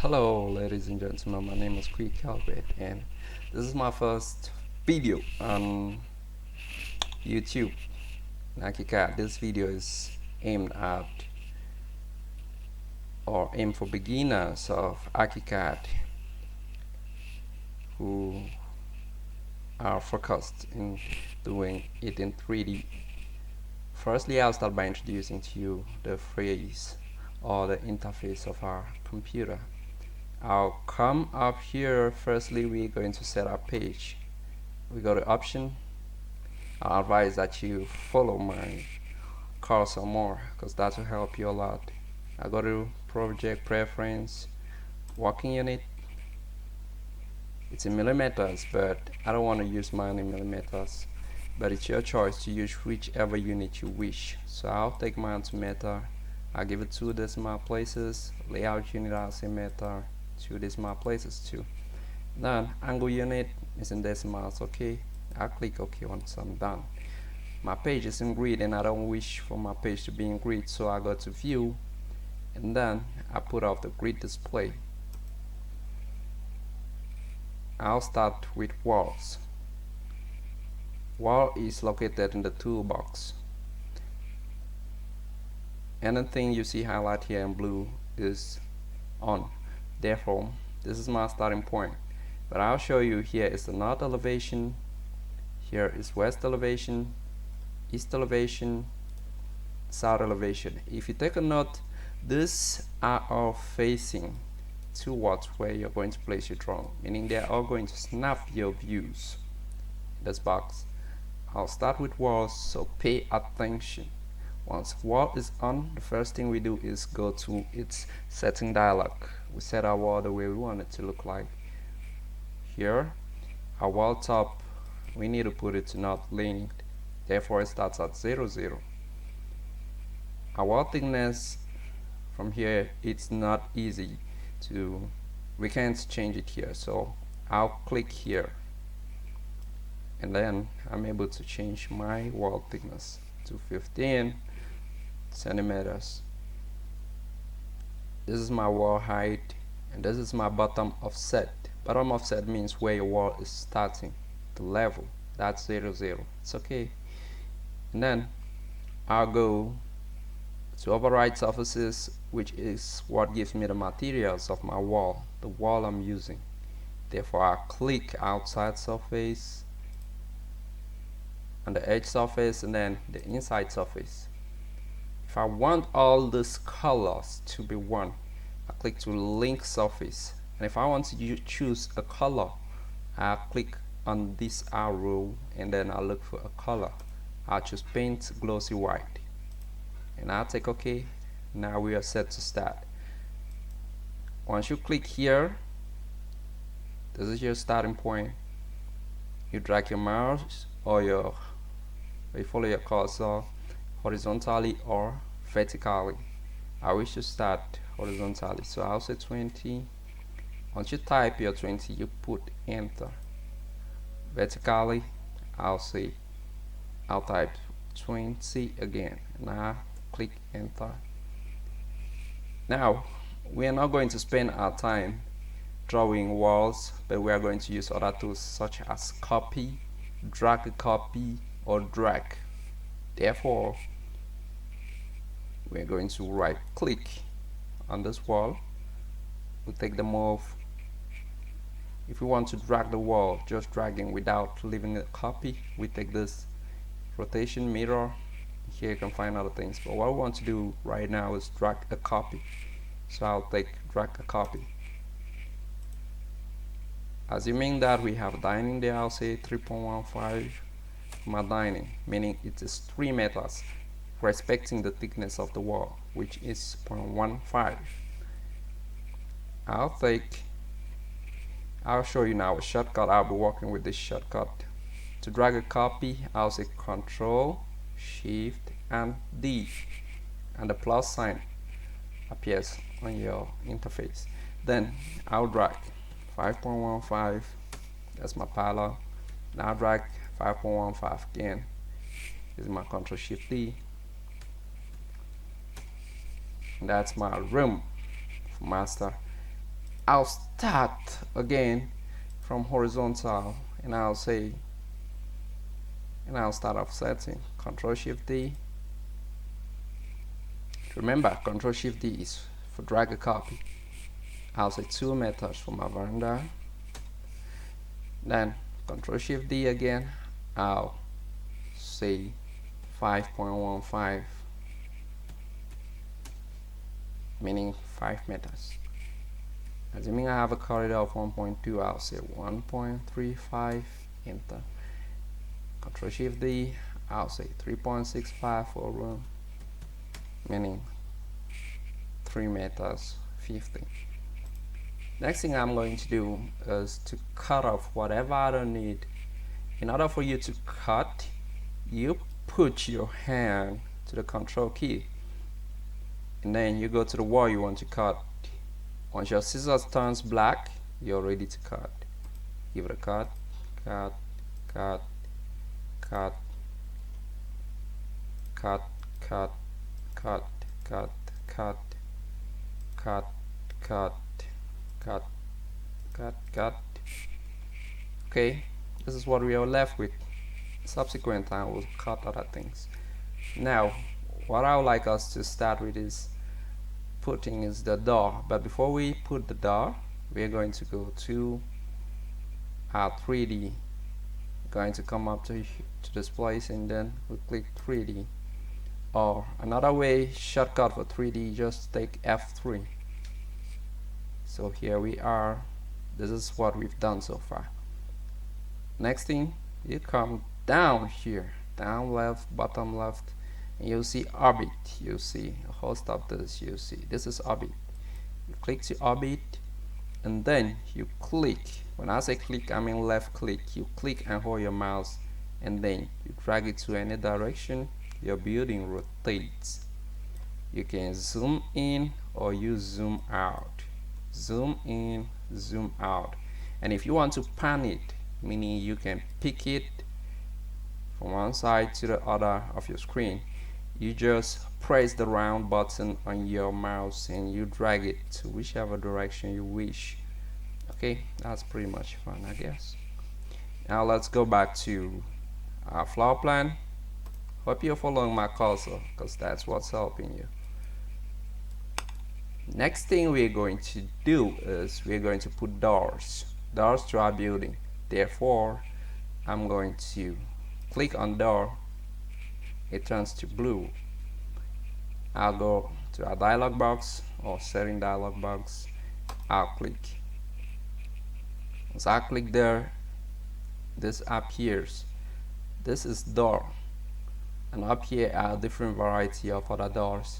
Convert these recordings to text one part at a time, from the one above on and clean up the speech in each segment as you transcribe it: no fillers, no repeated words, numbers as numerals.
Hello ladies and gentlemen, my name is Quick Calvert and this is my first video on YouTube. ARCHICAD. This video is aimed at or aimed for beginners of ARCHICAD who are focused in doing it in 3D. Firstly, I'll start by introducing to you the phrase or the interface of our computer. I'll come up here. Firstly, we're going to set our page. We go to option. I advise that you follow my cursor more because that will help you a lot. I go to project preference, working unit. It's in millimeters, but I don't want to use mine in millimeters, but it's your choice to use whichever unit you wish. So I'll take mine to meter. I'll give it 2 decimal places. Layout unit, I'll say meter, 2 decimal places too. Then angle unit is in decimals. Okay, I'll click OK once I'm done. My page is in grid and I don't wish for my page to be in grid, so I go to view and then I put off the grid display. I'll start with walls. Wall is located in the toolbox. Anything you see highlighted here in blue is on. Therefore, this is my starting point. But I'll show you here is the north elevation, here is west elevation, east elevation, south elevation. If you take a note, these are all facing towards where you're going to place your drone, meaning they're all going to snap your views in this box. I'll start with walls, so pay attention. Once wall is on, the first thing we do is go to its setting dialog. We set our wall the way we want it to look like. Here, our wall top, we need to put it to not linked, therefore it starts at 0, 0. Our wall thickness from here, it's not easy to, we can't change it here, so I'll click here and then I'm able to change my wall thickness to 15 centimeters. This is my wall height and this is my bottom offset. Bottom offset means where your wall is starting, the level. That's 0, 0. It's okay. And then I'll go to override surfaces, which is what gives me the materials of my wall, the wall I'm using. Therefore, I'll click outside surface on the edge surface and then the inside surface. If I want all these colors to be one, I click to link surface, and if I want to choose a color, I click on this arrow and then I look for a color. I'll choose paint glossy white and I'll take OK. Now we are set to start. Once you click here, this is your starting point. You drag your mouse or you follow your cursor horizontally or vertically. I wish to start horizontally, so I'll say 20. Once you type your 20, you put enter. Vertically, I'll type 20 again and I click enter. Now we are not going to spend our time drawing walls, but we are going to use other tools such as copy, drag a copy, or drag. Therefore, we're going to right click on this wall. We take the move. If we want to drag the wall, just dragging without leaving a copy, we take this rotation mirror. Here you can find other things, but what we want to do right now is drag a copy. So I'll drag a copy. Assuming that we have dining there, I'll say 3.15 my dining, meaning it is 3 meters, respecting the thickness of the wall, which is 0.15. I'll show you now a shortcut. I'll be working with this shortcut. To drag a copy, I'll say Control, Shift, and D, and the plus sign appears on your interface. Then I'll drag 5.15. That's my pilot. Now drag 5.15 again. This is my Control Shift D. And that's my room master. I'll start again from horizontal, and I'll say, and I'll start offsetting. Control Shift D. Remember, Control Shift D is for drag a copy. I'll say 2 meters for my veranda. Then Control Shift D again. I'll say 5.15, meaning 5 meters. Assuming I have a corridor of 1.2, I'll say 1.35, enter. Control Shift D, I'll say 3.65 for a room, meaning 3 meters 50. Next thing I'm going to do is to cut off whatever I don't need. In order for you to cut, you put your hand to the control key, and then you go to the wall you want to cut. Once your scissors turns black, you're ready to cut. Give it a cut, cut, cut, cut, cut, cut, cut, cut, cut, cut, cut, cut, cut, cut. Okay, this is what we are left with. Subsequent time we'll cut other things. Now, what I would like us to start with is putting is the door. But before we put the door, we're going to go to our 3D. Going to come up to this place, and then we click 3D. Or another way, shortcut for 3D, just take F3. So here we are. This is what we've done so far. Next thing, you come down here, down left, bottom left, and you'll see orbit. You see a host of this. You see this is orbit. You click to orbit, and then you click. When I say click, I mean left click. You click and hold your mouse, and then you drag it to any direction your building rotates. You can zoom in or you zoom out. Zoom in, zoom out. And if you want to pan it, meaning you can pick it from one side to the other of your screen, you just press the round button on your mouse and you drag it to whichever direction you wish. Okay, that's pretty much fun, I guess. Now let's go back to our floor plan. Hope you're following my cursor, because that's what's helping you. Next thing we're going to do is we're going to put doors to our building. Therefore, I'm going to click on door. It turns to blue. I'll go to our dialog box or setting dialog box. I'll click. Once I click there, this appears. This is door, and up here are a different variety of other doors.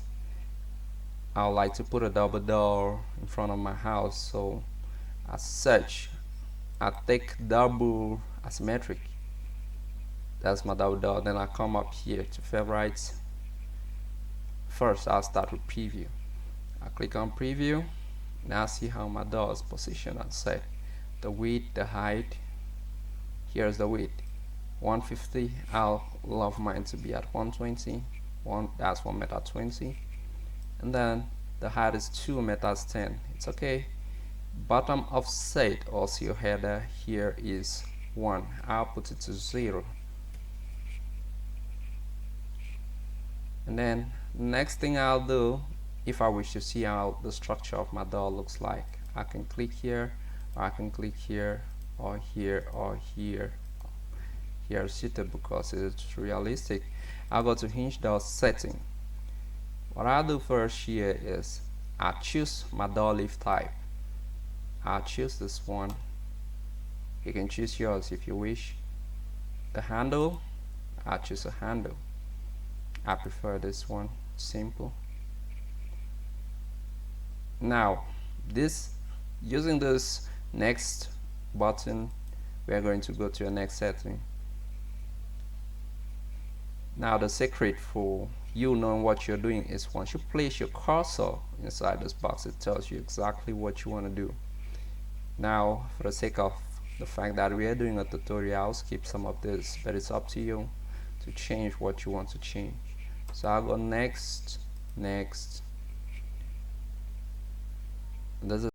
I would like to put a double door in front of my house, so as such I take double asymmetric. That's my double door. Then I come up here to favorites. First I'll start with preview. I click on preview. Now see how my door is positioned and set. The width, the height. Here's the width, 150. I'll love mine to be at 120. That's 1.20 m. And then the height is 2.10 m. It's okay. Bottom offset, also your header here is 1. I'll put it to 0. And then next thing I'll do, if I wish to see how the structure of my door looks like, I can click here, or I can click here, or here, or here. Here is suitable because it's realistic. I'll go to hinge door setting. What I'll do first here is I'll choose my door leaf type. I'll choose this one. You can choose yours if you wish. The handle, I'll choose a handle. I prefer this one, simple. Now using this next button, we are going to go to the next setting. Now the secret for you knowing what you're doing is once you place your cursor inside this box, it tells you exactly what you want to do. Now for the sake of the fact that we are doing a tutorial, I'll skip some of this, but it's up to you to change what you want to change. So I'll go next, next. This is